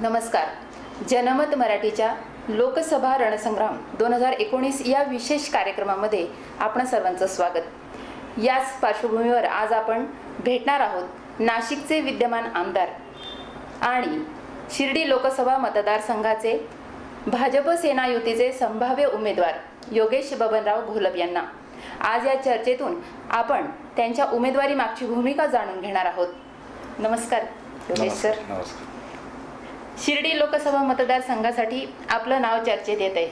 नमस्कार. जनमत मराठीच्या लोकसभा रणसंग्राम 2019 या विशेष कार्यक्रमामध्ये आपण सर्वांचं स्वागत. याच पार्श्वभूमीवर आज आपण भेटणार आहोत नाशिकचे विद्यमान आमदार आणि शिर्डी लोकसभा मतदारसंघाचे भाजप सेना युतीचे संभाव्य उमेदवार योगेश बबनराव घोलप यांना. आज या चर्चेतून आपण त्यांच्या उमेदवारी मागची भूमिका जाणून घेणार आहोत. नमस्कार योगेश सर. नमस्कार. शिर्डी लोकसभा मतदारसंघासाठी आपलं नाव चर्चेत येत आहे,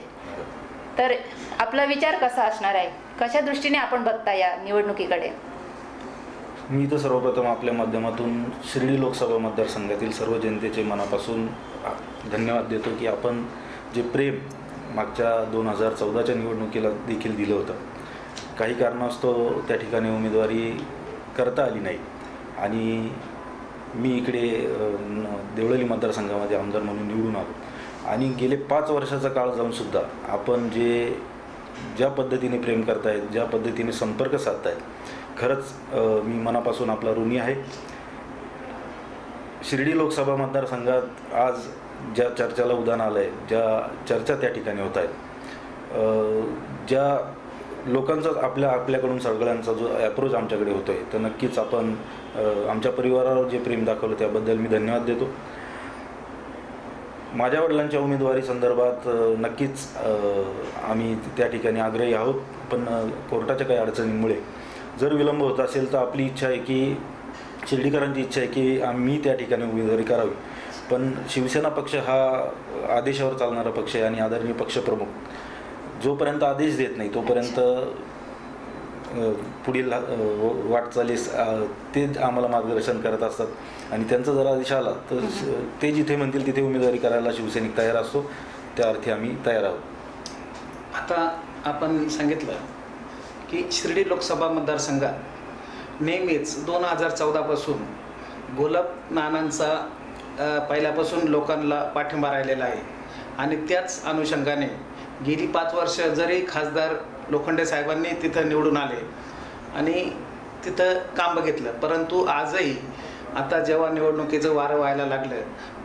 तर आपला विचार कसा असणार आहे, कशा दृष्टीने आपण बघता या निवडणुकीकडे? मी तर सर्वप्रथम आपल्या माध्यमातून शिर्डी लोकसभा मतदारसंघातील सर्व जनतेचे मनापासून धन्यवाद देतो की आपण जे प्रेम मागच्या 2014च्या निवडणुकीला देखील दिलं होतं. काही कारणास्तव त्या ठिकाणी उमेदवारी करता आली नाही आणि मी इकडे देवळाली मतदारसंघामध्ये आमदार म्हणून निवडून आलो आणि गेले 5 वर्षाचा काळ जाऊनसुद्धा आपण ज्या पद्धतीने प्रेम करतायत, ज्या पद्धतीने संपर्क साधतायत, खरंच मी मनापासून आपला ऋणी आहे. शिर्डी लोकसभा मतदारसंघात आज ज्या चर्चेला उधाण आलं आहे, ज्या चर्चा त्या ठिकाणी होत आहेत, ज्या लोकांचा आपल्याकडून सगळ्यांचा जो ॲप्रोच आमच्याकडे होतो आहे, तर नक्कीच आपण आमच्या परिवारावर जे प्रेम दाखवलं त्याबद्दल मी धन्यवाद देतो. माझ्या वडिलांच्या उमेदवारी संदर्भात नक्कीच आम्ही त्या ठिकाणी आग्रही आहोत, पण कोर्टाच्या काही अडचणींमुळे जर विलंब होत असेल तर आपली इच्छा आहे की शिर्डीकरांची इच्छा आहे की आम्ही त्या ठिकाणी उमेदवारी करावी. पण शिवसेना पक्ष हा आदेशावर चालणारा पक्ष आहे आणि आदरणीय पक्षप्रमुख जोपर्यंत आदेश देत नाही तोपर्यंत पुढील वाटचालीस ते आम्हाला मार्गदर्शन करत असतात आणि त्यांचा जर आदेश आला तर ते जिथे म्हणतील तिथे उमेदवारी करायला शिवसैनिक तयार असतो. त्या अर्थी आम्ही तयार आहोत. आता आपण सांगितलं की शिर्डी लोकसभा मतदारसंघात नेहमीच 2014 पासून घोलप नानांचा पहिल्यापासून लोकांना पाठिंबा राहिलेला आहे आणि त्याच अनुषंगाने गेली 5 वर्ष जरी खासदार लोखंडे साहेबांनी तिथं निवडून आले आणि तिथं काम बघितलं, परंतु आजही आता जेव्हा निवडणुकीचं वारं व्हायला लागलं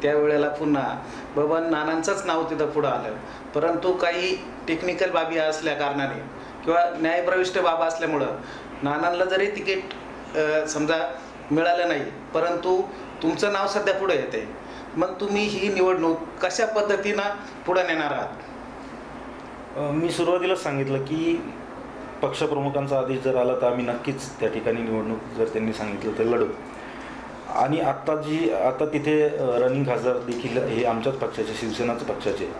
त्यावेळेला पुन्हा बबन नानांचंच नाव तिथं पुढं आलं. परंतु काही टेक्निकल बाबी असल्या कारणाने किंवा न्यायप्रविष्ट बाबा असल्यामुळं नानांना जरी तिकीट समजा मिळालं नाही, परंतु तुमचं नाव सध्या पुढे येते. मग तुम्ही ही निवडणूक कशा पद्धतीनं पुढे नेणार आहात? मी सुरुवातीलाच सांगितलं की पक्षप्रमुखांचा आदेश जर आला तर आम्ही नक्कीच त्या ठिकाणी निवडणूक जर त्यांनी सांगितलं तर लढू. आणि आता तिथे रनिंग खासदार देखील हे आमच्याच पक्षाचे, शिवसेनाच पक्षाचे.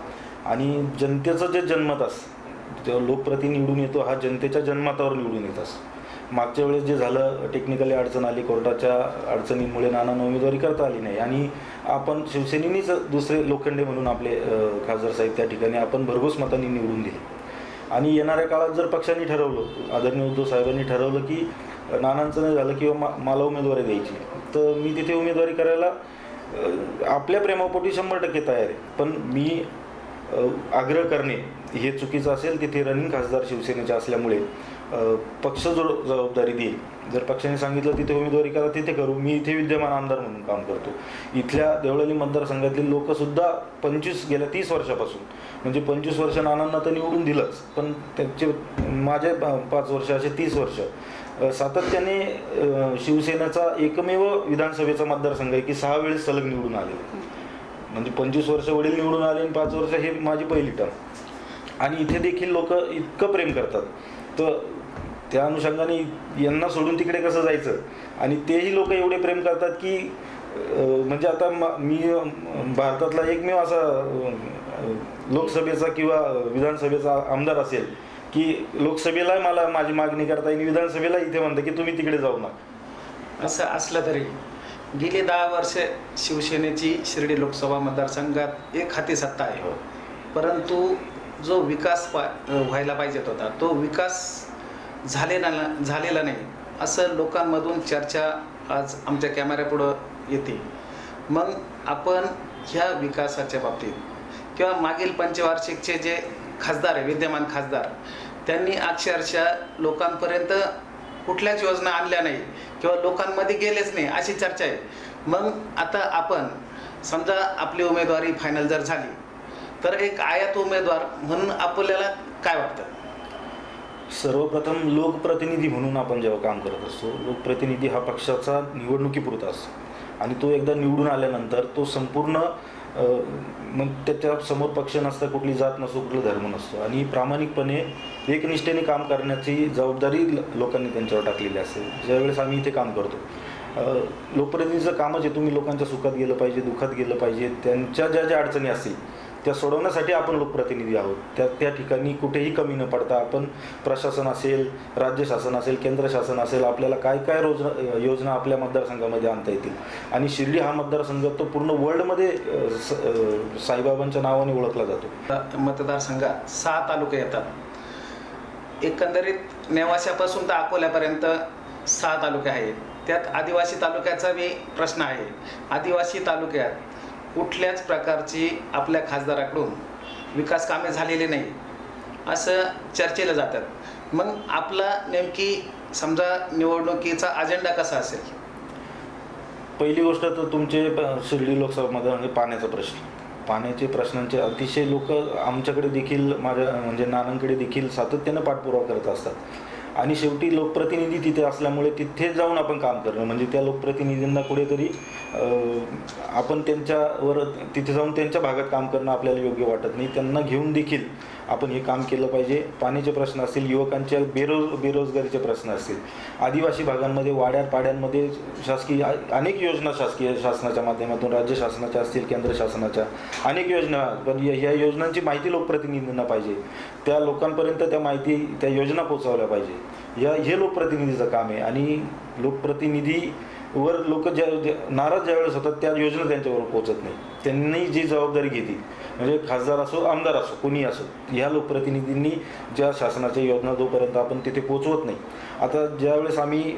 आणि जनतेचं जे जनमत असतं तेव्हा लोकप्रतिनिधी निवडून येतो हा जनतेच्या जनमतावर निवडून येत असतो. मागच्या वेळेस जे झालं टेक्निकली अडचण आली, कोर्टाच्या अडचणींमुळे नानांना उमेदवारी करता आली नाही आणि आपण शिवसेनेनीच दुसरे लोखंडे म्हणून आपले खासदार साहेब त्या ठिकाणी आपण भरघोस मतांनी निवडून दिले. आणि येणाऱ्या काळात जर पक्षांनी ठरवलं, आदरणीय उद्धव साहेबांनी ठरवलं की नानांचं नाही झालं किंवा मला उमेदवारी द्यायची, तर मी तिथे उमेदवारी करायला आपल्या प्रेमापोटी 100% तयार आहे. पण मी आग्रह करणे हे चुकीचं असेल. तिथे रनिंग खासदार शिवसेनेचे असल्यामुळे पक्ष जो जबाबदारी देईल, जर पक्षाने सांगितलं तिथे उमेदवारी करा तिथे करू. मी इथे विद्यमान आमदार म्हणून काम करतो. इथल्या देवळाली मतदारसंघातील लोकसुद्धा गेल्या 30 वर्षापासून म्हणजे 25 वर्ष नानांना तर निवडून दिलंच, पण त्यांचे माझे 5 वर्ष असे 30 वर्ष सातत्याने शिवसेनेचा एकमेव विधानसभेचा मतदारसंघ आहे की 6 वेळेस सलग निवडून आले. म्हणजे 25 वर्ष वडील निवडून आले आणि 5 वर्ष हे माझी पहिली टर्म. आणि इथे देखील लोक इतकं प्रेम करतात, तर त्या अनुषंगाने यांना सोडून तिकडे कसं जायचं. आणि तेही लोक एवढे प्रेम करतात की म्हणजे आता मी भारतातला एकमेव असा लोकसभेचा किंवा विधानसभेचा आमदार असेल की लोकसभेला मला माझी मागणी करता येईल, विधानसभेला इथे म्हणतं की तुम्ही तिकडे जाऊ नका. असं असलं तरी गेली 10 वर्ष शिवसेनेची शिर्डी लोकसभा मतदारसंघात एक हाती सत्ता आहे, परंतु जो विकास व्हायला पाहिजेत होता तो विकास झालेला नाही असं लोकांमधून चर्चा आज आमच्या कॅमेऱ्यापुढं येते. मग आपण ह्या विकासाच्या बाबतीत किंवा मागील पंचवार्षिकचे जे खासदार आहे, विद्यमान खासदार, त्यांनी अक्षरशः लोकांपर्यंत कुठल्याच योजना आणल्या नाही किंवा लोकांमध्ये गेलेच नाही अशी चर्चा आहे. मग आता आपण समजा आपली उमेदवारी फायनल जर झाली तर एक आयात उमेदवार म्हणून आपल्याला काय वाटतं? सर्वप्रथम लोकप्रतिनिधी म्हणून आपण जेव्हा काम करत असतो, लोकप्रतिनिधी हा पक्षाचा निवडणुकीपुरता असतो आणि तो एकदा निवडून आल्यानंतर तो संपूर्ण मग त्याच्या समोर पक्ष नसता, कुठली जात नसतो, कुठला धर्म नसतो आणि प्रामाणिकपणे एकनिष्ठेने काम करण्याची जबाबदारी लोकांनी त्यांच्यावर टाकलेली असते. ज्यावेळेस आम्ही इथे काम करतो, लोकप्रतिनिधीचं कामच आहे तुम्ही लोकांच्या सुखात गेलं पाहिजे, दुःखात गेलं पाहिजे, त्यांच्या ज्या ज्या अडचणी असतील त्या सोडवण्यासाठी आपण लोकप्रतिनिधी आहोत. त्या ठिकाणी कुठेही कमी न पडता आपण प्रशासन असेल, राज्य शासन असेल, केंद्र शासन असेल, आपल्याला काय काय योजना आपल्या मतदारसंघामध्ये आणता येतील. आणि शिर्डी हा मतदारसंघ तो पूर्ण वर्ल्डमध्ये साईबाबांच्या नावाने ओळखला जातो. मतदारसंघात 6 तालुके येतात. एकंदरीत नेवाशापासून तर अकोल्यापर्यंत 6 तालुके आहेत. त्यात आदिवासी तालुक्याचा बी प्रश्न आहे. आदिवासी तालुक्यात कुठल्याच प्रकारची आपल्या खासदाराकडून विकास कामे झालेली नाही असं चर्चेला जातात. मग आपला नेमकी समजा निवडणुकीचा अजेंडा कसा असेल? पहिली गोष्ट तर तुमचे शिर्डी लोकसभा म्हणजे पाण्याचे प्रश्नांचे अतिशय लोक आमच्याकडे देखील, माझ्या म्हणजे नानांकडे देखील सातत्यानं पाठपुरावा करत असतात आणि शेवटी लोकप्रतिनिधी तिथे असल्यामुळे तिथे जाऊन आपण काम करणं म्हणजे त्या लोकप्रतिनिधींना कुठेतरी आपण त्यांच्यावर तिथे जाऊन त्यांच्या भागात काम करणं आपल्याला योग्य वाटत नाही. त्यांना घेऊन देखील आपण हे काम केलं पाहिजे. पाण्याचे प्रश्न असतील, युवकांच्या बेरोजगारीचे प्रश्न असतील, आदिवासी भागांमध्ये वाड्यापाड्यांमध्ये शासकीय अनेक योजना शासकीय शासनाच्या माध्यमातून, राज्य शासनाच्या असतील, केंद्र शासनाच्या अनेक योजना, पण ह्या योजनांची माहिती लोकप्रतिनिधींना पाहिजे. त्या लोकांपर्यंत त्या माहिती, त्या योजना पोहोचवल्या पाहिजे. हे लोकप्रतिनिधीचं काम आहे आणि लोकप्रतिनिधीवर लोक नाराज ज्यावेळेस होतात त्या योजना त्यांच्यावर पोहोचत नाही. त्यांनी जी जबाबदारी घेतली म्हणजे खासदार असो, आमदार असो, कोणी असो, ह्या लोकप्रतिनिधींनी ज्या शासनाच्या योजना जोपर्यंत आपण तिथे पोहोचवत नाही. आता ज्यावेळेस आम्ही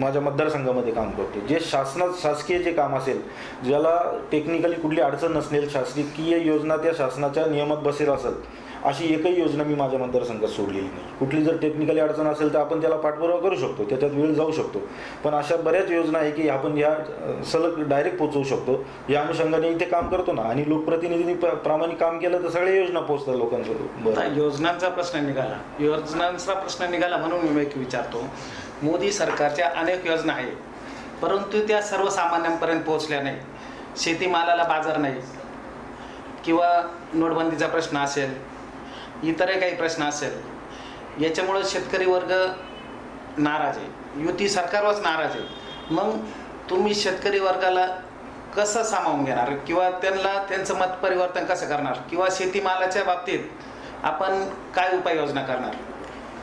माझ्या मतदारसंघामध्ये काम करतो, जे शासकीय जे काम असेल, ज्याला टेक्निकली कुठली अडचण नसलेली शासकीय योजना त्या शासनाच्या नियमात बसेल असेल अशी एकही योजना मी माझ्या मतदारसंघात सोडलेली नाही. कुठली जर टेक्निकली अडचण असेल तर आपण त्याला पाठपुरावा करू शकतो, त्याच्यात वेळ जाऊ शकतो, पण अशा बऱ्याच योजना आहे की आपण या सलग डायरेक्ट पोहोचवू शकतो. या अनुषंगाने इथे काम करतो ना आणि लोकप्रतिनिधींनी प्रामाणिक काम केलं तर सगळ्या योजना पोहोचतात लोकांसोबत. योजनांचा प्रश्न निघाला म्हणून मी एक विचारतो. मोदी सरकारच्या अनेक योजना आहेत परंतु त्या सर्वसामान्यांपर्यंत पोहोचल्या नाही. शेतीमालाला बाजार नाही किंवा नोटबंदीचा प्रश्न असेल, इतरही काही प्रश्न असेल, याच्यामुळं शेतकरी वर्ग नाराज आहे, युती सरकारवरच नाराज आहे. मग तुम्ही शेतकरी वर्गाला कसं सामावून घेणार किंवा त्यांचं मत परिवर्तन कसं करणार किंवा शेतीमालाच्या बाबतीत आपण काय उपाययोजना करणार?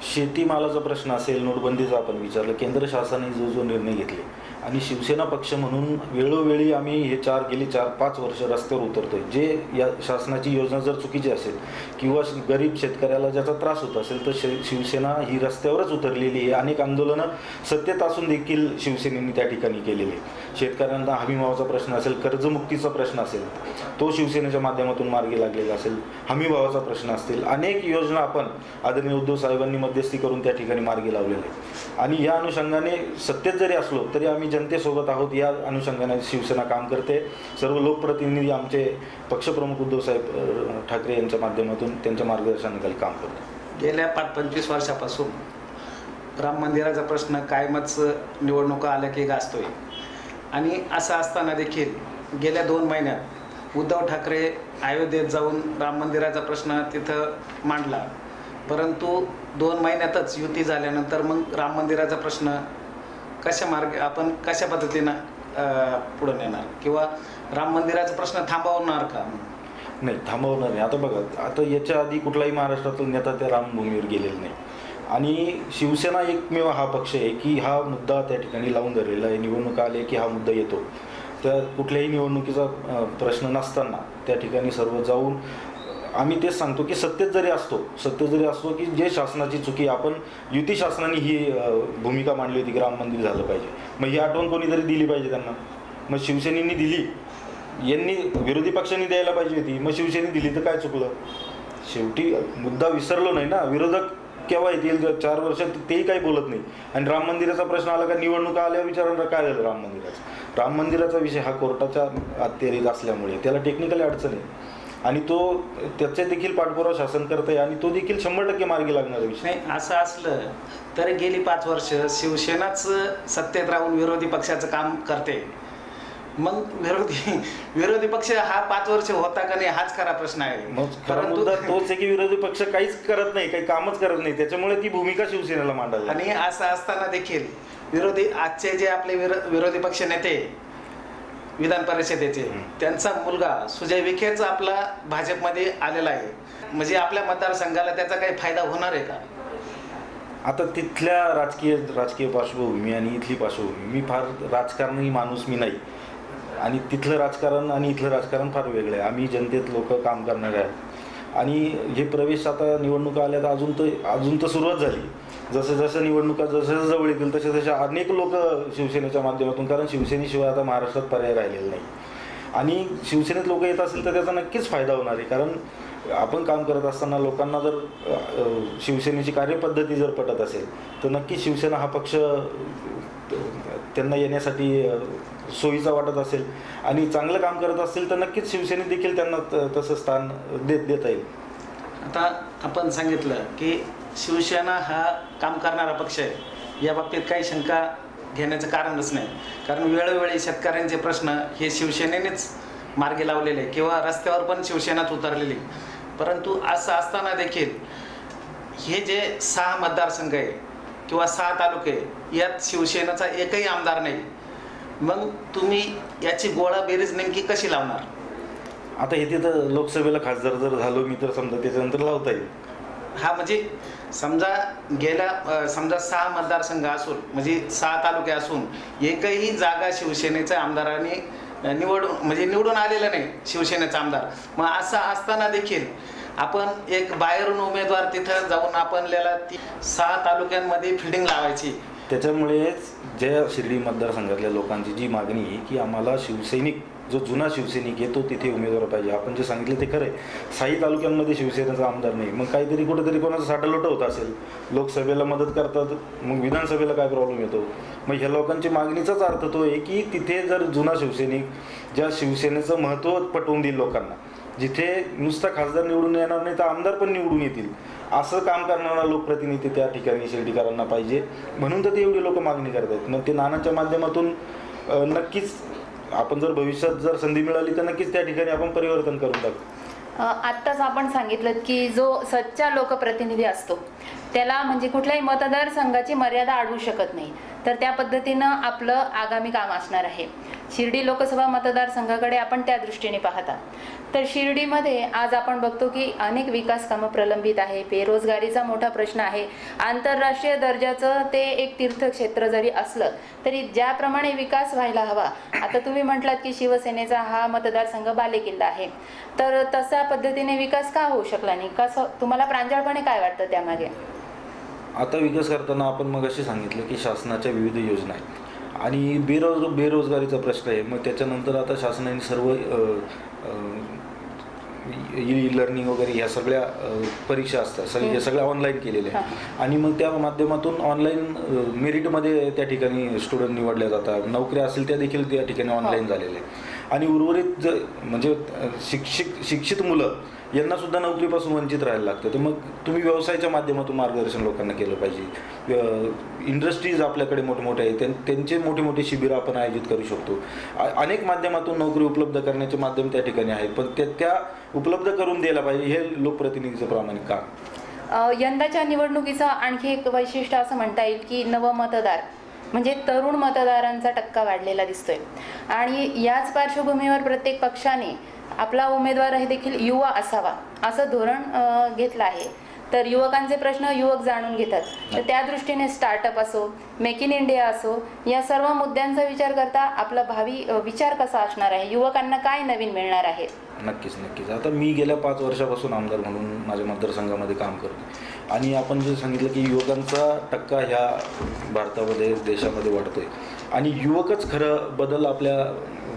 शेतीमालाचा प्रश्न असेल, नोटबंदीचा आपण विचारलं, केंद्र शासनाने जो निर्णय घेतले आणि शिवसेना पक्ष म्हणून वेळोवेळी आम्ही हे गेली 4-5 वर्ष रस्त्यावर उतरतोय. जे या शासनाची योजना जर चुकीची असेल किंवा गरीब शेतकऱ्याला ज्याचा त्रास होत असेल तर शिवसेना ही रस्त्यावरच उतरलेली आहे. अनेक आंदोलनं सत्तेत असून देखील शिवसेनेने त्या ठिकाणी केलेली आहे. शेतकऱ्यांना हमीभावाचा प्रश्न असेल, कर्जमुक्तीचा प्रश्न असेल, तो शिवसेनेच्या माध्यमातून मार्गी लागलेला असेल, हमीभावाचा प्रश्न असतील, अनेक योजना आपण आदरणीय उद्धव साहेबांनी मध्यस्थी करून त्या ठिकाणी मार्गी लावलेले आहे. आणि या अनुषंगाने सत्तेत जरी असलो तरी आम्ही जनतेसोबत आहोत. या अनुषंगाने शिवसेना काम करते. सर्व लोकप्रतिनिधी आमचे पक्षप्रमुख उद्धव साहेब ठाकरे यांच्या माध्यमातून त्यांच्या मार्गदर्शनाखाली काम करतो. गेल्या 5-25 वर्षापासून राम मंदिराचा प्रश्न कायमच निवडणुका आल्या की गाजतोय आणि असं असताना देखील गेल्या 2 महिन्यात उद्धव ठाकरे अयोध्येत जाऊन राम मंदिराचा प्रश्न तिथं मांडला. परंतु 2 महिन्यातच युती झाल्यानंतर मग राम मंदिराचा प्रश्न आपण कशा पद्धतीनं पुढे नेणार किंवा राम मंदिराचा प्रश्न थांबवणार का? नाही, थांबवणार नाही. आता बघा, आता याच्या आधी कुठलाही महाराष्ट्रातील नेता त्या रामभूमीवर गेलेला नाही आणि शिवसेना एकमेव हा पक्ष आहे की हा मुद्दा त्या ठिकाणी लावून धरलेला आहे. निवडणुका आले की हा मुद्दा येतो. तर कुठल्याही निवडणुकीचा प्रश्न नसताना त्या ठिकाणी सर्व जाऊन आम्ही तेच सांगतो की सत्तेत जरी असतो की जे शासनाची चुकी, आपण युती शासनाने ही भूमिका मांडली होती की राम मंदिर झालं पाहिजे, मग ही आठवण कोणीतरी दिली पाहिजे त्यांना. मग शिवसेनेने दिली, यांनी विरोधी पक्षांनी द्यायला पाहिजे होती, मग शिवसेनेने दिली तर काय चुकलं? शेवटी मुद्दा विसरलो नाही ना. विरोधक केव्हा येतील? 4 वर्षात तेही काही बोलत नाही आणि राम मंदिराचा प्रश्न आला का निवडणुका आल्या विचारणार काय झालं राम मंदिराचं. राम मंदिराचा विषय हा कोर्टाच्या अखत्यारीत असल्यामुळे त्याला टेक्निकली अडचण आहे आणि तो त्याचे देखील पाठपुरावा शासन करत आहे आणि तो देखील 100% मार्गी लागणारा विषय. नाही, असं असलं तर गेली 5 वर्ष शिवसेनाच सत्तेत राहून विरोधी पक्षाचं काम करते. मग विरोधी पक्ष हा 5 वर्ष होता का नाही हाच खरा प्रश्न आहे. मग खरा मुद्दा तोच आहे की विरोधी पक्ष काहीच करत नाही, काही कामच करत नाही, त्याच्यामुळे ती भूमिका शिवसेनेला मांडावी. आणि असं असताना देखील आजचे जे आपले विरोधी पक्ष नेते विधान परिषदेचे त्यांचा मुलगा सुजय विखेच आपला भाजपमध्ये आलेला आहे. म्हणजे आपल्या मतदारसंघाला त्याचा काही फायदा होणार आहे का? आता तिथल्या राजकीय पार्श्वभूमी आणि इथली पार्श्वभूमी, मी फार राजकारणी माणूस मी नाही आणि तिथलं राजकारण आणि इथलं राजकारण फार वेगळं आहे. आम्ही जनतेत लोक काम करणारे आहेत आणि हे प्रवेश आता निवडणुका आल्या तर अजून तर सुरुवात झाली. जसं निवडणुका जसं जवळ येतील तसे अनेक लोक शिवसेनेच्या माध्यमातून, कारण शिवसेनेशिवाय आता महाराष्ट्रात पर्याय राहिलेला नाही आणि शिवसेनेत लोक येत असतील तर त्याचा नक्कीच फायदा होणार आहे. कारण आपण काम करत असताना लोकांना जर शिवसेनेची कार्यपद्धती जर पटत असेल तर नक्कीच शिवसेना हा पक्ष त्यांना येण्यासाठी सोयीचा वाटत असेल आणि चांगलं काम करत असतील तर नक्कीच शिवसेनेत देखील त्यांना तसं स्थान देता येईल. आता आपण सांगितलं की शिवसेना हा काम करणारा पक्ष आहे, या बाबतीत काही शंका घेण्याचं कारणच नाही. कारण वेळोवेळी शेतकऱ्यांचे प्रश्न हे शिवसेनेनेच मार्गी लावलेले किंवा रस्त्यावर पण शिवसेनाच उतरलेली. परंतु असं असताना देखील हे जे 6 मतदारसंघ आहे किंवा 6 तालुके यात शिवसेनेचा एकही आमदार नाही. मग तुम्ही याची गोळा बेरीज नेमकी कशी लावणार? आता इथे तर लोकसभेला खासदार जर झालो मी तर समजा त्याच्यानंतर लावता येईल. हा म्हणजे समजा 6 मतदारसंघ असून म्हणजे 6 तालुके असून एकही जागा शिवसेनेच्या आमदारांनी निवडून आलेलं नाही शिवसेनेचा आमदार. मग असं असताना देखील आपण एक बाहेरून उमेदवार तिथं जाऊन आपल्याला 6 तालुक्यांमध्ये फिल्डिंग लावायची. त्याच्यामुळेच ज्या शिर्डी मतदारसंघातल्या लोकांची जी मागणी आहे की आम्हाला शिवसैनिक, जो जुना शिवसैनिक आहे तो तिथे उमेदवार पाहिजे. आपण जे सांगितलं ते खरं आहे, 6 तालुक्यांमध्ये शिवसेनेचा आमदार नाही. मग काहीतरी कुठेतरी कोणाचं साठालोट होत असेल, लोकसभेला मदत करतात मग विधानसभेला काय प्रॉब्लेम येतो. मग ह्या लोकांची मागणीचाच अर्थ तो आहे की तिथे जर जुना शिवसैनिक ज्या शिवसेनेचं महत्त्व पटवून देईल लोकांना, जिथे नुसता खासदार निवडून येणार नाही तर आमदार पण निवडून येतील असं काम करणारा लोकप्रतिनिधी त्या ठिकाणी शिर्डीकरांना पाहिजे. म्हणून तर ते एवढी लोक मागणी करतात. मग ते नानांच्या माध्यमातून नक्कीच आपण जर भविष्यात जर संधी मिळाली तर नक्कीच त्या ठिकाणी आपण परिवर्तन करून टाकू. आत्ताच आपण सांगितलं की जो सच्चा लोकप्रतिनिधी असतो त्याला म्हणजे कुठल्याही मतदारसंघाची मर्यादा अडवू शकत नाही. तर त्या पद्धतीनं आपलं आगामी काम असणार आहे. शिर्डी लोकसभा मतदारसंघाकडे आपण त्या दृष्टीने पाहता तर शिर्डीमध्ये आज आपण बघतो की अनेक विकास कामं प्रलंबित आहे, बेरोजगारीचा मोठा प्रश्न आहे. आंतरराष्ट्रीय दर्जाचं ते एक तीर्थक्षेत्र जरी असलं तरी ज्याप्रमाणे विकास व्हायला हवा, आता तुम्ही म्हटलात की शिवसेनेचा हा मतदारसंघ बालेकिल्ला आहे, तर तशा पद्धतीने विकास का होऊ शकला नाही? कसं तुम्हाला प्रांजळपणे काय वाटतं त्यामागे? आता विकास करताना आपण मग असे सांगितलं की शासनाच्या विविध योजना आहेत आणि बेरोजगारीचा प्रश्न आहे. मग त्याच्यानंतर आता शासनाने सर्व ई लर्निंग वगैरे ह्या सगळ्या परीक्षा असतात हे सगळ्या ऑनलाईन केलेल्या आहेत आणि मग त्या माध्यमातून ऑनलाईन मेरिटमध्ये त्या ठिकाणी स्टुडंट निवडल्या जातात. नोकऱ्या असतील त्या देखील त्या ठिकाणी ऑनलाईन झालेल्या आहेत आणि उर्वरित म्हणजे शिक्षित मुलं यांना सुद्धा नोकरीपासून वंचित राहायला लागतं. तर मग तुम्ही व्यवसायाच्या माध्यमातून मार्गदर्शन लोकांना केलं पाहिजे. इंडस्ट्रीज आपल्याकडे मोठमोठे आहेत, त्यांचे मोठे शिबिरं आपण आयोजित करू शकतो. अनेक माध्यमातून नोकरी उपलब्ध करण्याचे माध्यम त्या ठिकाणी आहेत, पण त्या उपलब्ध करून द्यायला पाहिजे हे लोकप्रतिनिधीचं प्रामाणिक काम. यंदाच्या निवडणुकीचं आणखी एक वैशिष्ट्य असं म्हणता येईल की नवमतदार म्हणजे तरुण मतदारांचा टक्का वाढलेला दिसतोय आणि याच पार्श्वभूमीवर प्रत्येक पक्षाने आपला उमेदवार हे देखील युवा असावा असं धोरण घेतलं आहे. तर युवकांचे प्रश्न युवक जाणून घेतात. तर त्या दृष्टीने स्टार्टअप असो, मेक इन इंडिया असो, या सर्व मुद्द्यांचा विचार करता आपला भावी विचार कसा असणार आहे? युवकांना काय नवीन मिळणार आहे? नक्कीच. आता मी गेल्या 5 वर्षापासून आमदार म्हणून माझ्या मतदारसंघामध्ये काम करतो आणि आपण जे सांगितलं की युवकांचा टक्का ह्या भारतामध्ये देशामध्ये वाढतोय आणि युवकच खरं बदल आपल्या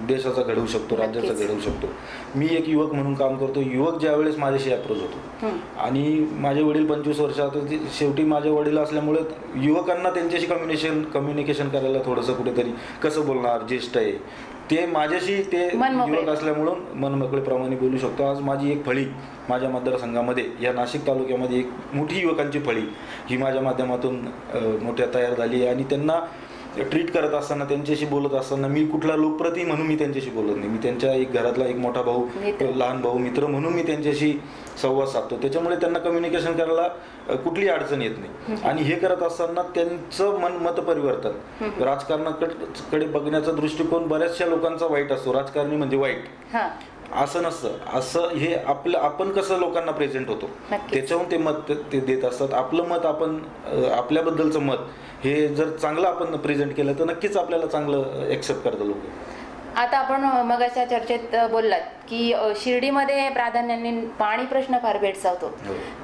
देशाचा घडवू शकतो, राज्याचा घडवू शकतो. मी एक युवक म्हणून काम करतो. युवक ज्या वेळेस माझ्याशी अप्रोच होतो आणि माझे वडील 25 वर्षात, शेवटी माझे वडील असल्यामुळे युवकांना त्यांच्याशी कम्युनिकेशन करायला थोडंसं कुठेतरी कसं बोलणार, ज्येष्ठ आहे ते माझ्याशी, ते युवक असल्यामुळं मनमोकळेप्रमाणे बोलू शकतो. आज माझी एक फळी माझ्या मतदारसंघामध्ये, या नाशिक तालुक्यामध्ये एक मोठी युवकांची फळी ही माझ्या माध्यमातून मोठ्या तयार झाली आहे. आणि त्यांना ट्रीट करत असताना, त्यांच्याशी बोलत असताना मी कुठला लोकप्रतिनिधी म्हणून मी त्यांच्याशी बोलत नाही. मी त्यांच्या एक घरातला एक मोठा भाऊ, लहान भाऊ, मित्र म्हणून मी त्यांच्याशी संवाद साधतो. त्याच्यामुळे त्यांना कम्युनिकेशन करायला कुठली अडचण येत नाही. आणि हे करत असताना त्यांचं मत परिवर्तन, राजकारणाकडे बघण्याचा दृष्टिकोन बऱ्याचशा लोकांचा वाईट असतो. राजकारणी म्हणजे वाईट असं नसतं. असं हे आपण कसं लोकांना प्रेझेंट होतो त्याच्याहून ते मत ते देत असतात. आपलं मत, आपण आपल्याबद्दलचं मत हे जर चांगलं आपण प्रेझेंट केलं तर नक्कीच आपल्याला चांगलं ॲक्सेप्ट करतात लोक. आता आपण मगाच्या चर्चेत बोललात की शिर्डीमध्ये प्राधान्याने पाणी प्रश्न फार भेडसावतो.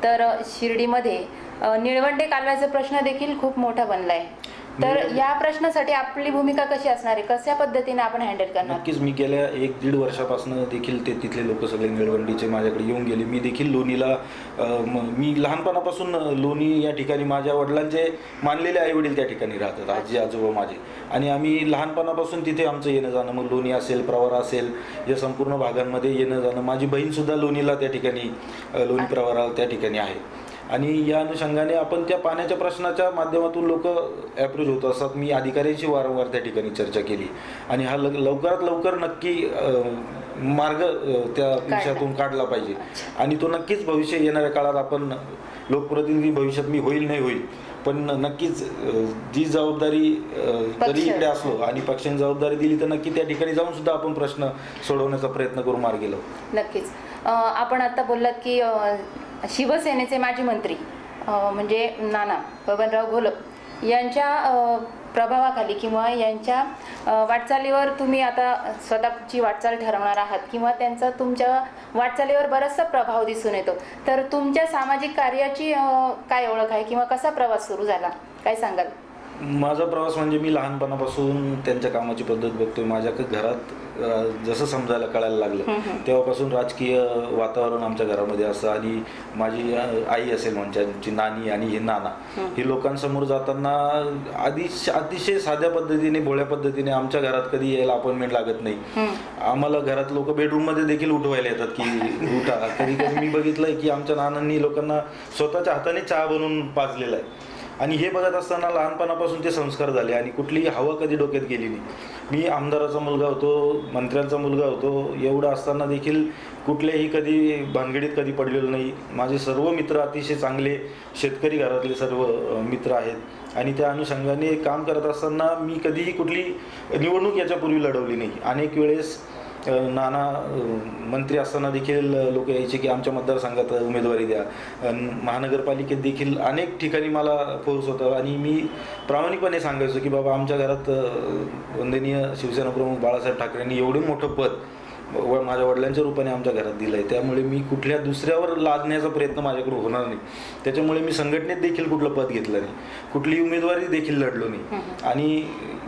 तर शिर्डीमध्ये निळवंडे कालव्याचा प्रश्न देखील खूप मोठा बनला आहे. तर या प्रश्नासाठी आपली भूमिका कशी असणार आहे, कशा पद्धतीने आपण हँडल करणार? नक्कीच मी गेल्या 1-1.5 वर्षापासून देखील तिथले लोक सगळे निळवंडीचे माझ्याकडे येऊन गेले. मी देखील लोणीला, मी लहानपणापासून लोणी या ठिकाणी, माझ्या वडिलांचे मानलेले आईवडील त्या ठिकाणी राहतात, आजी आजोबा माझे, आणि आम्ही लहानपणापासून तिथे आमचं येणं जाणं, मग लोणी असेल, प्रवरा असेल, या संपूर्ण भागांमध्ये येणं जाणं. माझी बहीणसुद्धा लोणीला त्या ठिकाणी, लोणी प्रवरा त्या ठिकाणी आहे. आणि या अनुषंगाने आपण त्या पाण्याच्या प्रश्नाच्या माध्यमातून लोक ॲप्रोच होत असतात. मी अधिकाऱ्यांशी वारंवार त्या ठिकाणी चर्चा केली आणि हा लवकरात लवकर नक्की मार्ग त्या विषयातून काढला पाहिजे. आणि तो नक्कीच भविष्य येणाऱ्या काळात आपण लोकप्रतिनिधी, भविष्यात मी होईल नाही होईल, पण नक्कीच जी जबाबदारी जरी इकडे असलो आणि पक्षाने जबाबदारी दिली तर नक्की त्या ठिकाणी जाऊन सुद्धा आपण प्रश्न सोडवण्याचा प्रयत्न करू मार्गी लावू. नक्कीच. आपण आता बोललात की शिवसेनेचे माजी मंत्री म्हणजे नाना बबनराव घोलप यांच्या प्रभावाखाली किंवा यांच्या वाटचालीवर तुम्ही आता स्वतःची वाटचाल ठरवणार आहात किंवा त्यांचा तुमच्या वाटचालीवर बराचसा प्रभाव दिसून येतो. तर तुमच्या सामाजिक कार्याची काय ओळख आहे किंवा कसा प्रवास सुरू झाला, काय सांगाल? माझा प्रवास म्हणजे मी लहानपणापासून त्यांच्या कामाची पद्धत बघतोय. माझ्या घरात जसं समजायला कळायला लागलं तेव्हापासून राजकीय वातावरण आमच्या घरामध्ये असतं. आणि माझी आई असेल, म्हणजे नानी आणि हे नाना, ही लोकांसमोर जाताना अतिशय साध्या पद्धतीने, भोळ्या पद्धतीने, आमच्या घरात कधी यायला अपॉइंटमेंट लागत नाही. आम्हाला घरात लोक बेडरूममध्ये देखील उठवायला येतात की उठा. कधी कधी मी बघितलंय की आमच्या नानांनी लोकांना स्वतःच्या हाताने चहा बनवून पाजलेला आहे. आणि हे बघत असताना लहानपणापासून ते संस्कार झाले आणि कुठलीही हवा कधी डोक्यात गेली नाही. मी आमदाराचा मुलगा होतो, मंत्र्यांचा मुलगा होतो, एवढं असताना देखील कुठल्याही कधी भानगडीत कधी पडलेलो नाही. माझे सर्व मित्र अतिशय चांगले, शेतकरी घरातले सर्व मित्र आहेत. आणि त्या अनुषंगाने काम करत असताना मी कधीही कुठली निवडणूक याच्यापूर्वी लढवली नाही. अनेक वेळेस नाना मंत्री असताना देखील लोक यायचे की आमच्या मतदारसंघात उमेदवारी द्या. महानगरपालिकेत देखील अनेक ठिकाणी मला फोर्स होता आणि मी प्रामाणिकपणे सांगायचो की बाबा आमच्या घरात वंदनीय शिवसेना प्रमुख बाळासाहेब ठाकरेंनी एवढं मोठं पद माझ्या वडिलांच्या रूपाने आमच्या घरात दिलं आहे. त्यामुळे मी कुठल्या दुसऱ्यावर लादण्याचा प्रयत्न माझ्याकडून होणार नाही. त्याच्यामुळे मी संघटनेत देखील कुठलं पद घेतलं नाही, कुठली उमेदवारी देखील लढलो नाही. आणि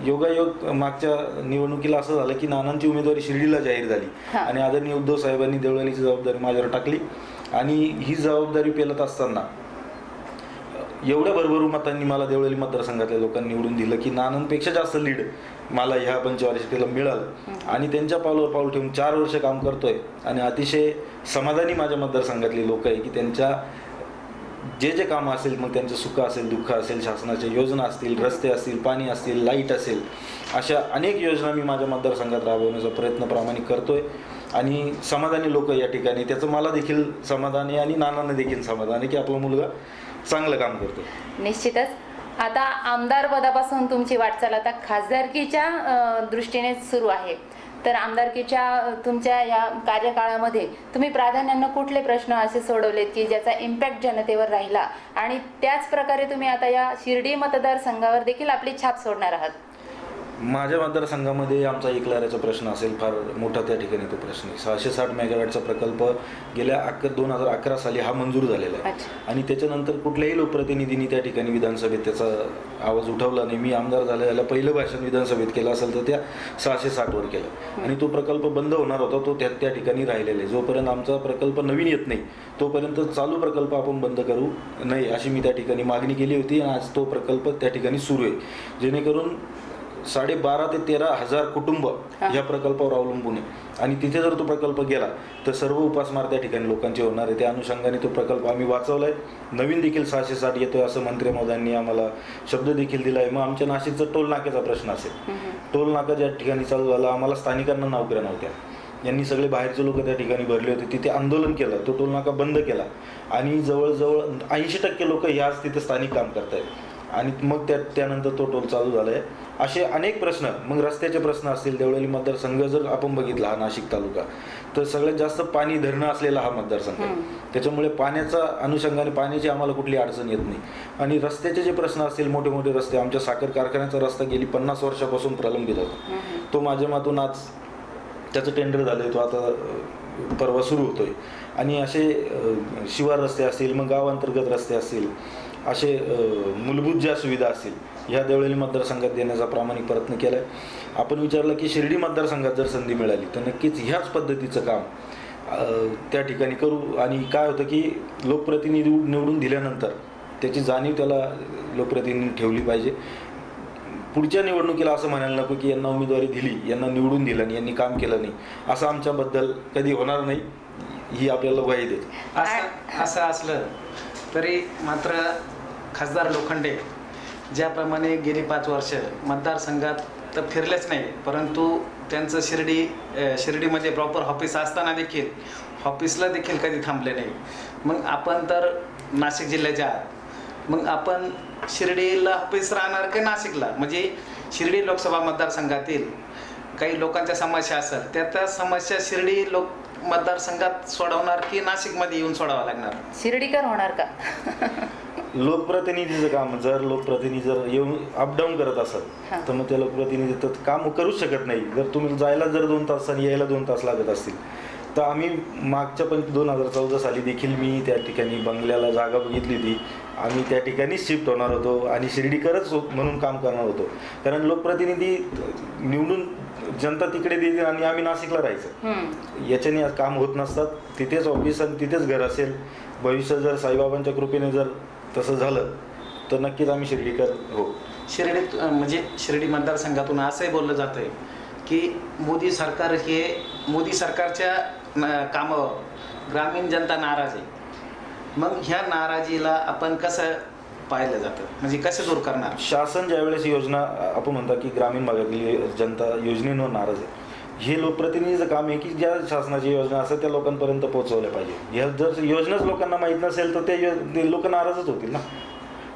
योगायोग मागच्या निवडणुकीला असं झालं की नानांची उमेदवारी शिर्डीला जाहीर झाली आणि आदरणीय उद्धव साहेबांनी देवळालीची जबाबदारी माझ्यावर टाकली. आणि ही जबाबदारी पेलत असताना एवढ्या भरभरून मतांनी मला देवळाली मतदारसंघातल्या लोकांनी निवडून दिलं की नानांपेक्षा जास्त लीड मला ह्या पंचवार्षिकतेला मिळालं. आणि त्यांच्या पावलावर पाऊल ठेवून 4 वर्ष काम करतोय आणि अतिशय समाधानी माझ्या मतदारसंघातली लोक आहे की त्यांच्या जे कामं असेल, मग त्यांचं सुख असेल, दुःख असेल, शासनाच्या योजना असतील, रस्ते असतील, पाणी असतील, लाईट असेल, अशा अनेक योजना मी माझ्या मतदारसंघात राबवण्याचा प्रयत्न प्रामाणिक करतोय. आणि समाधानी लोक या ठिकाणी, त्याचं मला देखील समाधान आहे आणि नानांना देखील समाधान आहे की आपला मुलगा चांगलं काम करतो. निश्चितच. आता आमदार पदापासून तुमची वाटचाल आता खासदारकीच्या दृष्टीने सुरू आहे. तर आमदारकीच्या तुमच्या या कार्यकाळामध्ये तुम्ही प्राधान्यानं कुठले प्रश्न असे सोडवलेत की ज्याचा इम्पॅक्ट जनतेवर राहिला आणि त्याच प्रकारे तुम्ही आता या शिर्डी मतदारसंघावर देखील आपली छाप सोडणार आहात? माझ्या मतदारसंघामध्ये आमचा एकलाऱ्याचा प्रश्न असेल फार मोठा त्या ठिकाणी तो प्रश्न आहे. 660 मेगावॅटचा प्रकल्प गेल्या 2011 साली हा मंजूर झालेला आहे. अच्छा. आणि त्याच्यानंतर कुठल्याही लोकप्रतिनिधींनी त्या ठिकाणी विधानसभेत त्याचा आवाज उठवला नाही. मी आमदार झालेला पहिलं भाषण विधानसभेत केलं असेल तर त्या 660वर केलं. आणि तो प्रकल्प बंद होणार होता, तो त्या ठिकाणी राहिलेला आहे. जोपर्यंत आमचा प्रकल्प नवीन येत नाही तोपर्यंत चालू प्रकल्प आपण बंद करू नये अशी मी त्या ठिकाणी मागणी केली होती. आणि आज तो प्रकल्प त्या ठिकाणी सुरू आहे, जेणेकरून 12,500 ते 13,000 कुटुंब या प्रकल्पावर अवलंबून आहे. आणि तिथे जर तो प्रकल्प गेला तर सर्व उपासमार त्या ठिकाणी लोकांचे होणार आहे. त्या अनुषंगाने तो प्रकल्प आम्ही वाचवला आहे. नवीन देखील 660 येतोय असं मंत्री महोदयांनी आम्हाला शब्द देखील दिला आहे. मग आमच्या नाशिकचा टोल नाक्याचा प्रश्न असेल, टोल नाका ज्या ठिकाणी चालू झाला, आम्हाला स्थानिकांना नोकऱ्या नव्हत्या. यांनी सगळे बाहेरचे लोक त्या ठिकाणी भरले होते. तिथे आंदोलन केलं, तो टोल नाका बंद केला. आणि जवळजवळ 80% लोक ह्याच तिथे स्थानिक काम करत आहेत. आणि मग त्यानंतर तो टोल चालू झाला आहे. असे अनेक प्रश्न, मग रस्त्याचे प्रश्न असतील. देवळाली मतदारसंघ जर आपण बघितला हा नाशिक तालुका, तर सगळ्यात जास्त पाणी धरणं असलेला हा मतदारसंघ आहे. त्याच्यामुळे पाण्याचा अनुषंगाने पाण्याची आम्हाला कुठली अडचण येत नाही. आणि रस्त्याचे जे प्रश्न असतील, मोठे मोठे रस्ते, आमच्या साखर कारखान्याचा रस्ता गेली 50 वर्षापासून प्रलंबित होता. तो माध्यमातून आज त्याचं टेंडर झालं आहे, तो आता परवा सुरू होतोय. आणि असे शिवार रस्ते असतील, मग गावांतर्गत रस्ते असतील, असे मूलभूत ज्या सुविधा असतील ह्या देवळाली मतदारसंघात देण्याचा प्रामाणिक प्रयत्न केला आहे. आपण विचारलं की शिर्डी मतदारसंघात जर संधी मिळाली तर नक्कीच ह्याच पद्धतीचं काम त्या ठिकाणी करू. आणि काय होतं की लोकप्रतिनिधी निवडून दिल्यानंतर त्याची जाणीव त्याला लोकप्रतिनिधी ठेवली पाहिजे. पुढच्या निवडणुकीला असं म्हणायला नको की यांना उमेदवारी दिली, यांना निवडून दिलं आणि यांनी काम केलं नाही, असं आमच्याबद्दल कधी होणार नाही, ही आपल्याला ग्वाही देते. असं असलं तरी मात्र खासदार लोखंडे ज्याप्रमाणे गेली 5 वर्ष मतदारसंघात तर फिरलेच नाही, परंतु त्यांचं शिर्डीमध्ये प्रॉपर ऑफिस असताना देखील ऑफिसला देखील कधी थांबले नाही. मग आपण तर नाशिक जिल्ह्याच्या आहात, मग आपण शिर्डीला ऑफिस राहणार की नाशिकला? म्हणजे शिर्डी लोकसभा मतदारसंघातील काही लोकांच्या समस्या असेल त्या समस्या शिर्डी मतदारसंघात सोडवणार की नाशिकमध्ये येऊन सोडावं लागणार? शिर्डीकर होणार का? लोकप्रतिनिधीचं काम, जर लोकप्रतिनिधी जर येऊन अपडाऊन करत असेल तर मग त्या लोकप्रतिनिधी तर काम करूच शकत नाही. जर तुम्ही जायला जर 2 तास आणि यायला 2 तास लागत असतील तर आम्ही मागच्या 2014 साली देखील मी त्या ठिकाणी बंगल्याला जागा बघितली होती. आम्ही त्या ठिकाणी शिफ्ट होणार होतो आणि शिर्डीकरच म्हणून काम करणार होतो. कारण लोकप्रतिनिधी निवडून जनता तिकडे देते आणि आम्ही नाशिकला राहायचं, याच्याने काम होत नसतात. तिथेच ऑफिस आणि तिथेच घर असेल. भविष्यात जर साईबाबांच्या कृपेने जर तसं झालं तर नक्कीच आम्ही शिर्डीकर हो. शिर्डीत म्हणजे शिर्डी मतदारसंघातून असंही बोललं जातंय की मोदी सरकारच्या कामावर ग्रामीण जनता नाराज आहे. मग ह्या नाराजीला आपण कसं पाहिलं जातं, म्हणजे कसं दूर करणार? शासन ज्यावेळेस योजना, आपण म्हणता की ग्रामीण भागातील जनता योजनेवर नाराज आहे, हे लोकप्रतिनिधीचं काम आहे की ज्या शासनाची योजना असतात त्या लोकांपर्यंत पोहोचवल्या पाहिजे. ह्या जर योजनाच लोकांना माहीत नसेल तर ते लोक नाराजच होतील ना.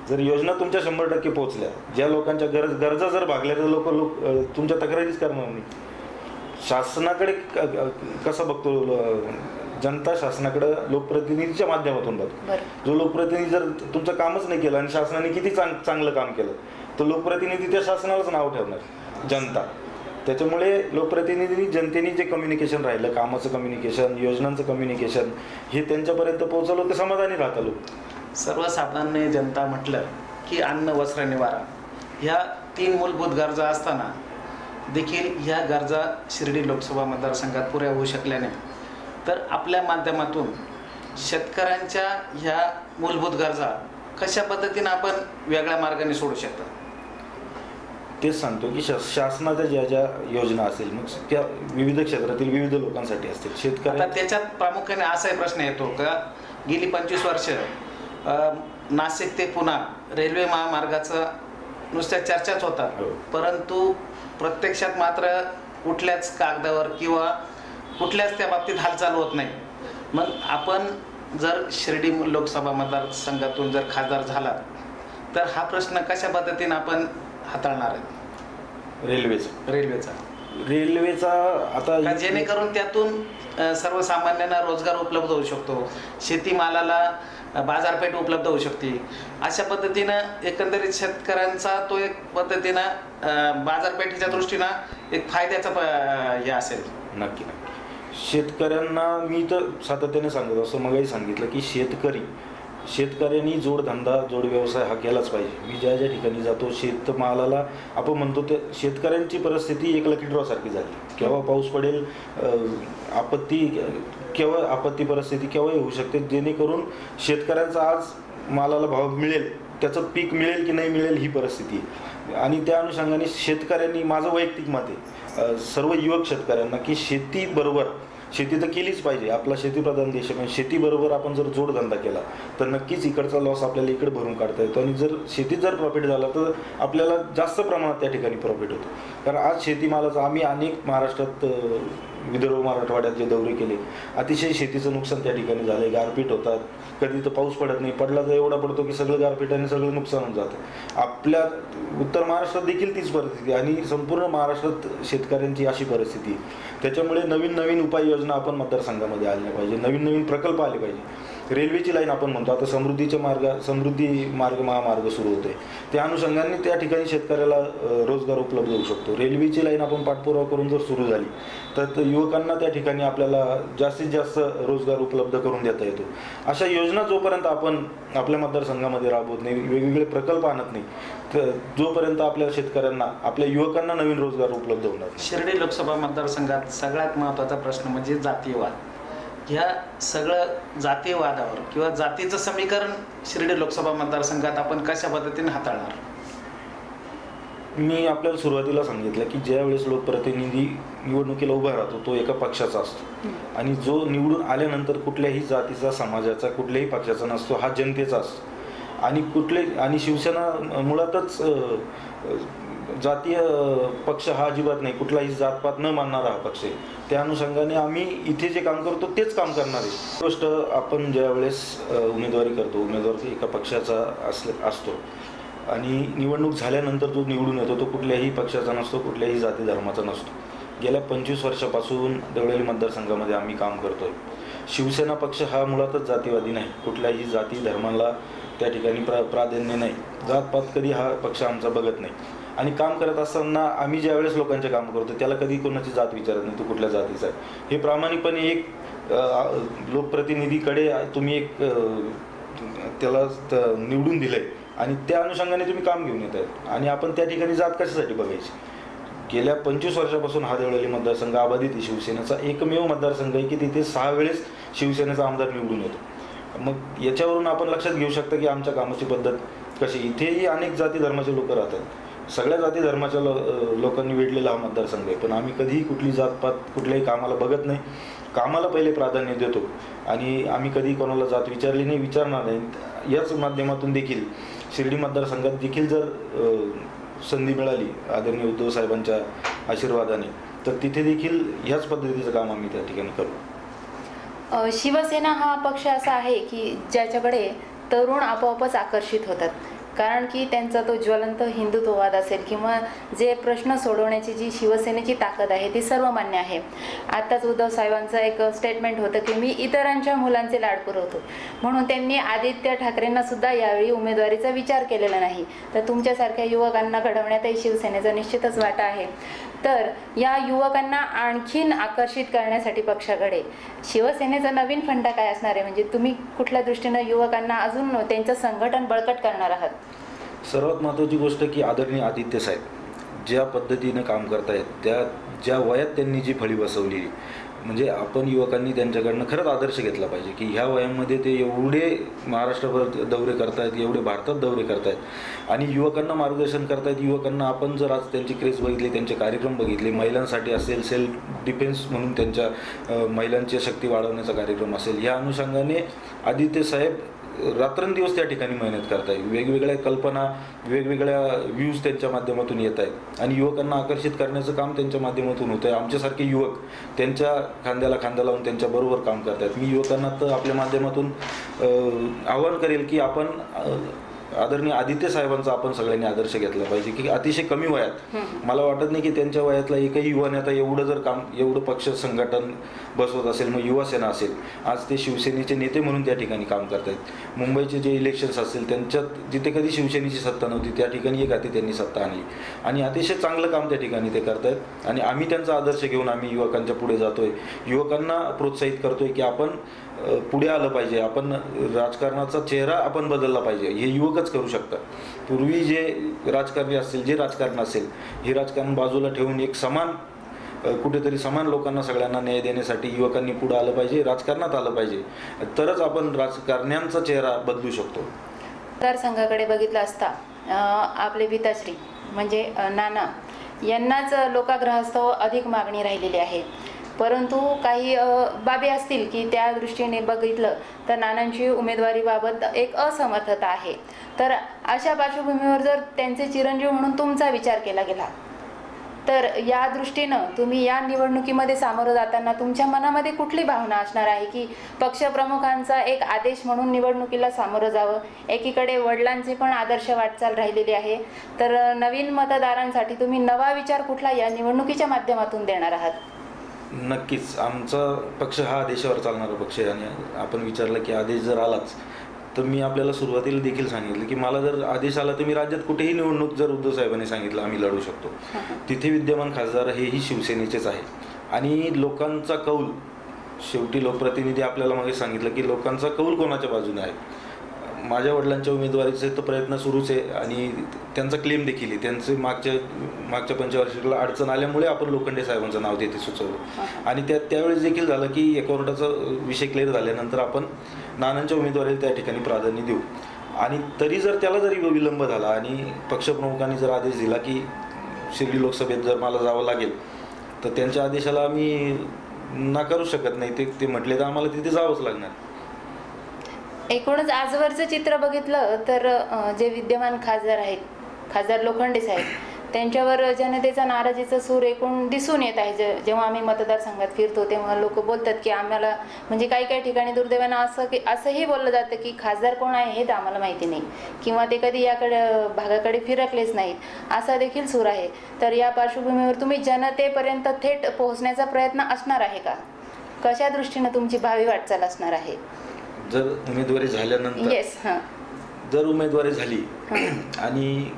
जर योजना तुमच्या 100% पोहोचल्या, ज्या लोकांच्या गरजा जर भागल्या तर लोक तुमच्या तक्रारीच करणार नाही. शासनाकडे कसं बघतो जनता, शासनाकडे लोकप्रतिनिधीच्या माध्यमातून बघतो. जो लोकप्रतिनिधी जर तुमचं कामच नाही केलं आणि शासनाने किती चांगलं काम केलं तर लोकप्रतिनिधी त्या शासनालाच नाव ठेवणार, जनता. त्याच्यामुळे लोकप्रतिनिधी जनतेने जे कम्युनिकेशन राहिलं, कामाचं कम्युनिकेशन, योजनांचं कम्युनिकेशन, हे त्यांच्यापर्यंत पोहोचवलं तर समाधानी राहतं लोक. सर्वसामान्य जनता म्हटलं की अन्न, वस्त्र, निवारा ह्या 3 मूलभूत गरजा असताना देखील ह्या गरजा शिर्डी लोकसभा मतदारसंघात पुऱ्या होऊ शकल्या नाही. तर आपल्या माध्यमातून शेतकऱ्यांच्या ह्या मूलभूत गरजा कशा पद्धतीने आपण वेगळ्या मार्गाने सोडू शकतो? तेच सांगतो की शासनाच्या ज्या ज्या योजना असतील मग त्या विविध क्षेत्रातील विविध लोकांसाठी असतील. शेतकरी आता त्याच्यात प्रामुख्याने असाही प्रश्न येतो का गेली 25 वर्ष नाशिक ते पुणे रेल्वे महामार्गाचं नुसत्या चर्चाच होतात, परंतु प्रत्यक्षात मात्र कुठल्याच कागदावर किंवा कुठल्याच त्या बाबतीत हालचाल होत नाही. मग आपण जर शिर्डी लोकसभा मतदारसंघातून जर खासदार झाला तर हा प्रश्न कशा पद्धतीने आपण हाताळणार आहे? रेल्वेचा आता जेणेकरून त्यातून सर्वसामान्यांना रोजगार उपलब्ध होऊ शकतो. शेतीमालाला बाजारपेठ उपलब्ध होऊ शकते. अशा पद्धतीनं एकंदरीत शेतकऱ्यांचा तो एक पद्धतीनं बाजारपेठेच्या दृष्टीनं एक फायद्याचा हे असेल. नक्की नक्की. शेतकऱ्यांना मी तर सातत्याने सांगत असं मगही सांगितलं की शेतकऱ्यांनी जोडधंदा जोड व्यवसाय हा केलाच पाहिजे. मी ज्या ज्या ठिकाणी जातो शेतमालाला आपण म्हणतो ते शेतकऱ्यांची परिस्थिती एक लकी ड्रॉ सारखी झाली. केव्हा पाऊस पडेल, केव्हा आपत्ती परिस्थिती केव्हाही होऊ शकते, जेणेकरून शेतकऱ्यांचा आज मालाला भाव मिळेल, त्याचं पीक मिळेल की नाही मिळेल ही परिस्थिती आहे. आणि त्या अनुषंगाने शेतकऱ्यांनी, माझं वैयक्तिक मत आहे सर्व युवक शेतकऱ्यांना, की शेती तर केलीच पाहिजे. आपला शेतीप्रधान देश आहे, पण शेतीबरोबर आपण जर जोडधंदा केला तर नक्कीच इकडचा लॉस आपल्याला इकडे भरून काढता येतो. आणि जर शेतीत जर प्रॉफिट झाला तर आपल्याला जास्त प्रमाणात त्या ठिकाणी प्रॉफिट होतो. कारण आज शेतीमालाचं आम्ही अनेक महाराष्ट्रात विदर्भ मराठवाड्यात जे दौरे केले, अतिशय शेतीचं नुकसान त्या ठिकाणी झालं आहे. गारपीट होतात, कधी तर पाऊस पडत नाही, पडला तर एवढा पडतो की सगळं गारपीटाने सगळं नुकसान होऊन जातं. आपल्या उत्तर महाराष्ट्रात देखील तीच परिस्थिती आणि संपूर्ण महाराष्ट्रात शेतकऱ्यांची अशी परिस्थिती आहे. त्याच्यामुळे नवीन उपाययोजना आपण मतदारसंघामध्ये आल्या पाहिजे, नवीन प्रकल्प आले पाहिजे. रेल्वेची लाईन आपण म्हणतो, आता समृद्धी मार्ग महामार्ग सुरू होते, त्या अनुषंगाने त्या ठिकाणी शेतकऱ्याला रोजगार उपलब्ध होऊ शकतो. रेल्वेची लाईन आपण पाठपुरावा करून जर सुरू झाली तर युवकांना त्या ठिकाणी आपल्याला जास्तीत जास्त रोजगार उपलब्ध करून देता येतो. अशा योजना जोपर्यंत आपण आपल्या मतदारसंघामध्ये राबवत नाही, वेगवेगळे प्रकल्प आणत नाही, तर जोपर्यंत आपल्या शेतकऱ्यांना, आपल्या युवकांना नवीन रोजगार उपलब्ध होणार नाही. शिर्डी लोकसभा मतदारसंघात सगळ्यात महत्त्वाचा प्रश्न म्हणजे जातीयवाद. ह्या सगळं जातीयवादावर किंवा जातीचं समीकरण शिर्डी लोकसभा मतदारसंघात आपण कशा पद्धतीने हाताळणार? मी आपल्याला सुरुवातीला सांगितलं की ज्या वेळेस लोकप्रतिनिधी निवडणुकीला उभा राहतो तो एका पक्षाचा असतो आणि जो निवडून आल्यानंतर कुठल्याही जातीचा, समाजाचा, कुठल्याही पक्षाचा नसतो, हा जनतेचा असतो. आणि शिवसेना मुळातच जातीय पक्ष हा अजिबात नाही, कुठलाही जातपात न मानणारा हा पक्ष आहे. त्या अनुषंगाने आम्ही इथे जे काम करतो तेच काम करणार आहे. गोष्ट आपण ज्या वेळेस उमेदवारी करतो, उमेदवार एका पक्षाचा असतो आणि निवडणूक झाल्यानंतर जो निवडून येतो तो कुठल्याही पक्षाचा नसतो, कुठल्याही जाती धर्माचा नसतो. गेल्या 25 वर्षापासून देवळाली मतदारसंघामध्ये आम्ही काम करतोय. शिवसेना पक्ष हा मुळातच जातीवादी नाही, कुठल्याही जाती धर्माला त्या ठिकाणी प्राधान्य नाही, जातपात कधी हा पक्ष आमचा बघत नाही. आणि काम करत असताना आम्ही ज्या वेळेस लोकांचे काम करतो त्याला कधी कोणाची जात विचारत नाही, तो कुठल्या जातीचा आहे. हे प्रामाणिकपणे एक लोकप्रतिनिधीकडे तुम्ही एक त्याला निवडून दिलं आहे आणि त्या अनुषंगाने तुम्ही काम घेऊन येत आहेत आणि आपण त्या ठिकाणी जात कशासाठी बघायची. गेल्या 25 वर्षापासून हा देवळाली मतदारसंघ अबाधित आहे. शिवसेनेचा एकमेव मतदारसंघ आहे की तिथे 6 वेळेस शिवसेनेचा आमदार निवडून येतो. मग याच्यावरून आपण लक्षात घेऊ शकता की आमच्या कामाची पद्धत कशी. इथेही अनेक जाती धर्माचे लोक राहतात, सगळ्या जाती धर्माच्या लोकांनी वेढलेला हा मतदारसंघ आहे. पण आम्ही कधीही कुठली जातपात कुठल्याही कामाला बघत नाही, कामाला पहिले प्राधान्य देतो आणि आम्ही कधी कोणाला जात विचारली नाही, विचारणार नाही. याच माध्यमातून देखील शिर्डी मतदारसंघात देखील जर संधी मिळाली आदरणीय उद्धव साहेबांच्या आशीर्वादाने तर तिथे देखील ह्याच पद्धतीचं काम आम्ही त्या ठिकाणी करू. शिवसेना हा पक्ष असा आहे की ज्याच्याकडे तरुण आपोआपच आकर्षित होतात, कारण की त्यांचा तो ज्वलंत हिंदुत्ववाद असेल किंवा जे प्रश्न सोडवण्याची जी शिवसेनेची ताकद आहे ती सर्वमान्य आहे. आत्ताच उद्धव साहेबांचं एक स्टेटमेंट होतं की मी इतरांच्या मुलांचे लाड पुरवतो, म्हणून त्यांनी आदित्य ठाकरेंना सुद्धा यावेळी उमेदवारीचा विचार केलेला नाही. तर तुमच्यासारख्या युवकांना घडवण्यातही शिवसेनेचा निश्चितच वाटा आहे. तर या युवकांना आणखीन आकर्षित करण्यासाठी पक्षाकडे शिवसेनेचा नवीन फंडा काय असणार आहे, म्हणजे तुम्ही कुठल्या दृष्टीनं युवकांना अजून त्यांचं संघटन बळकट करणार आहात? सर्वात महत्त्वाची गोष्ट की आदरणीय आदित्य साहेब ज्या पद्धतीने काम करतायत, ज्या वयात त्यांनी जी फळी बसवली, म्हणजे आपण युवकांनी त्यांच्याकडनं खरंच आदर्श घेतला पाहिजे की ह्या वयामध्ये ते एवढे महाराष्ट्रभर दौरे करतायत, एवढे भारतात दौरे करतायत आणि युवकांना मार्गदर्शन करतायत. युवकांना आपण जर आज त्यांची क्रेज बघितली, त्यांचे कार्यक्रम बघितले, महिलांसाठी असेल, सेल्फ डिफेन्स म्हणून त्यांच्या महिलांची शक्ती वाढवण्याचा कार्यक्रम असेल, ह्या अनुषंगाने आदित्य साहेब रात्रंदिवस त्या ठिकाणी मेहनत करतायत. वेगवेगळ्या कल्पना, वेगवेगळ्या व्ह्यूज त्यांच्या माध्यमातून येत आहेत आणि युवकांना आकर्षित करण्याचं काम त्यांच्या माध्यमातून होतं आहे. आमच्यासारखे युवक त्यांच्या खांद्याला खांदा लावून त्यांच्याबरोबर काम करत आहेत. मी युवकांना तर आपल्या माध्यमातून आवाहन करेल की आपण आदरणीय आदित्य साहेबांचा आपण सगळ्यांनी आदर्श घेतला पाहिजे की अतिशय कमी वयात, मला वाटत नाही की त्यांच्या वयातला एकही युवा नेता एवढं जर काम, एवढं पक्ष संघटन बसवत असेल, मग युवासेना असेल, आज ते शिवसेनेचे नेते म्हणून त्या ठिकाणी काम करत आहेत. मुंबईचे जे इलेक्शन्स असतील त्यांच्यात जिथे कधी शिवसेनेची सत्ता नव्हती त्या ठिकाणी एक हाती त्यांनी सत्ता आणली आणि अतिशय चांगलं काम त्या ठिकाणी ते करत आहेत. आणि आम्ही त्यांचा आदर्श घेऊन आम्ही युवकांच्या पुढे जातोय, युवकांना प्रोत्साहित करतोय की आपण पुढे आलं पाहिजे, आपण राजकारणाचा चेहरा आपण बदलला पाहिजे. हे युवकच करू शकतात. पूर्वी जे राजकारणी असतील, जे राजकारण असेल, हे राजकारण बाजूला ठेवून एक समान, कुठेतरी समान लोकांना सगळ्यांना न्याय देण्यासाठी युवकांनी पुढे आलं पाहिजे, राजकारणात आलं पाहिजे, तरच आपण राजकारण्यांचा चेहरा बदलू शकतो. मतदारसंघाकडे बघितलं असता आपले पिताश्री म्हणजे नाना यांनाच लोकाग्रहास्तव अधिक मागणी राहिलेली आहे. परंतु काही बाबी असतील की त्या दृष्टीने बघितलं तर नानांची उमेदवारीबाबत एक असमर्थता आहे. तर अशा पार्श्वभूमीवर जर त्यांचे चिरंजीव म्हणून तुमचा विचार केला गेला तर या दृष्टीनं तुम्ही या निवडणुकीमध्ये सामोरं जाताना तुमच्या मनामध्ये कुठली भावना असणार आहे की पक्षप्रमुखांचा एक आदेश म्हणून निवडणुकीला सामोरं जावं? एकीकडे वडिलांचे पण आदर्श वाटचाल राहिलेली आहे, तर नवीन मतदारांसाठी तुम्ही नवा विचार कुठला या निवडणुकीच्या माध्यमातून देणार आहात? नक्कीच आमचा पक्ष हा आदेशावर चालणारा पक्ष आहे. आणि आपण विचारलं की आदेश जर आलाच तर मी आपल्याला सुरुवातीला देखील सांगितलं की मला जर आदेश आला तर मी राज्यात कुठेही निवडणूक जर उद्धव साहेबांनी सांगितलं आम्ही लढू शकतो. तिथे विद्यमान खासदार हेही शिवसेनेचेच आहे. आणि लोकांचा कौल शेवटी, लोकप्रतिनिधी आपल्याला मागे सांगितलं की लोकांचा कौल कोणाच्या बाजूने आहे. माझ्या वडिलांच्या उमेदवारीचे तर प्रयत्न सुरूच आहे आणि त्यांचा क्लेम देखील आहे. त्यांचे मागच्या पंचवार्षिकला अडचण आल्यामुळे आपण लोखंडे साहेबांचं नाव तिथे सुचवलं आणि त्यावेळेस देखील झालं की या कोर्टाचा विषय क्लिअर झाल्यानंतर आपण नानांच्या उमेदवारीला त्या ठिकाणी प्राधान्य देऊ. आणि तरी जरी विलंब झाला आणि पक्षप्रमुखांनी जर आदेश दिला की शिर्डी लोकसभेत जर मला जावं लागेल तर त्यांच्या आदेशाला आम्ही नाकारू शकत नाही. ते म्हटले तर आम्हाला तिथे जावंच लागणार. एकूणच आजवरचं चित्र बघितलं तर जे विद्यमान खासदार आहेत, खासदार लोखंडे साहेब, त्यांच्यावर जनतेचा नाराजीचा सूर एकूण दिसून येत आहे. जेव्हा आम्ही मतदारसंघात फिरतो तेव्हा लोक बोलतात की आम्हाला, म्हणजे काही ठिकाणी दुर्दैवानं असंही बोललं जातं की खासदार कोण आहे हे तर आम्हाला माहिती नाही किंवा ते कधी याकडे भागाकडे फिरकलेच नाहीत, असा देखील सूर आहे. तर या पार्श्वभूमीवर तुम्ही जनतेपर्यंत थेट पोहोचण्याचा प्रयत्न असणार आहे का? कशा दृष्टीनं तुमची भावी वाटचाल असणार आहे? जर उमेदवारी झाल्यानंतर जर उमेदवारी झाली आणि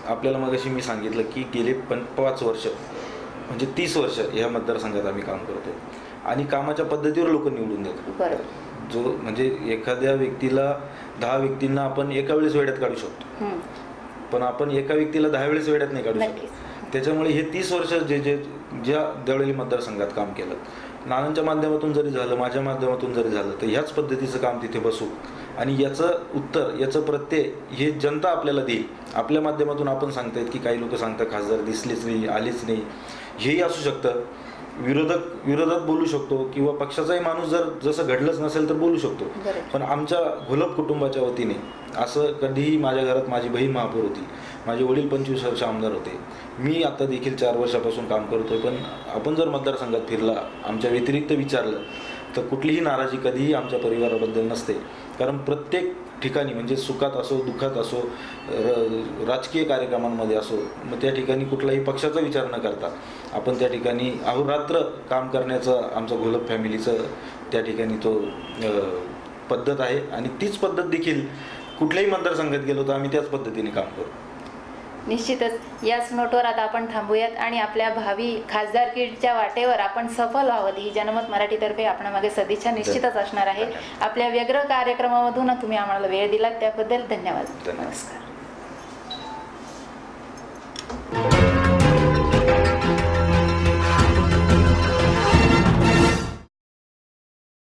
आपल्याला मगाशी मी सांगितलं की गेले 5 वर्ष म्हणजे 30 वर्ष या मतदारसंघात आम्ही काम करतोय आणि कामाच्या पद्धतीवर लोक निवडून देतात. जो म्हणजे एखाद्या व्यक्तीला 10 व्यक्तींना आपण एका वेळेस वेड्यात काढू शकतो, पण आपण एका व्यक्तीला 10 वेळेस वेड्यात नाही काढू शकतो. त्याच्यामुळे हे 30 वर्ष ज्या देवळाली मतदारसंघात काम केलं, नानांच्या माध्यमातून जरी झालं, माझ्या माध्यमातून जरी झालं, तर ह्याच पद्धतीचं काम तिथे बसू आणि याचं उत्तर, याचं प्रत्यय हे जनता आपल्याला देईल. आपल्या माध्यमातून आपण सांगतायत की काही लोक सांगतात खासदार दिसलेच नाही, आलेच नाही, हेही असू शकतं. विरोधात बोलू शकतो किंवा पक्षाचाही माणूस जर जसं घडलंच नसेल तर बोलू शकतो. पण आमच्या घोलप कुटुंबाच्या वतीने असं कधीही, माझ्या घरात माझी बहीण महापौर होती, माझे वडील 25 वर्ष आमदार होते, मी आता देखील 4 वर्षापासून काम करतोय. पण आपण जर मतदारसंघात फिरला, आमच्या व्यतिरिक्त विचारलं तर कुठलीही नाराजी कधीही आमच्या परिवाराबद्दल नसते. कारण प्रत्येक ठिकाणी म्हणजे सुखात असो, दुःखात असो, राजकीय कार्यक्रमांमध्ये असो, मग त्या ठिकाणी कुठलाही पक्षाचा विचार न करता आपण त्या ठिकाणी अहोरात्र काम करण्याचं आमचं घोलप फॅमिलीचं त्या ठिकाणी तो पद्धत आहे. आणि तीच पद्धत देखील कुठल्याही मतदारसंघात गेलो तर आम्ही त्याच पद्धतीने काम करू. निश्चितच याच नोटवर आता आपण थांबूयात आणि आपल्या भावी खासदारकीच्या वाटेवर आपण सफल व्हावं ही जनमत मराठीतर्फे आपणामागे सदिच्छा निश्चितच असणार आहे. आपल्या व्यग्र कार्यक्रमामधून तुम्ही आम्हाला वेळ दिलात त्याबद्दल धन्यवाद. धन्यवाद. नमस्कार.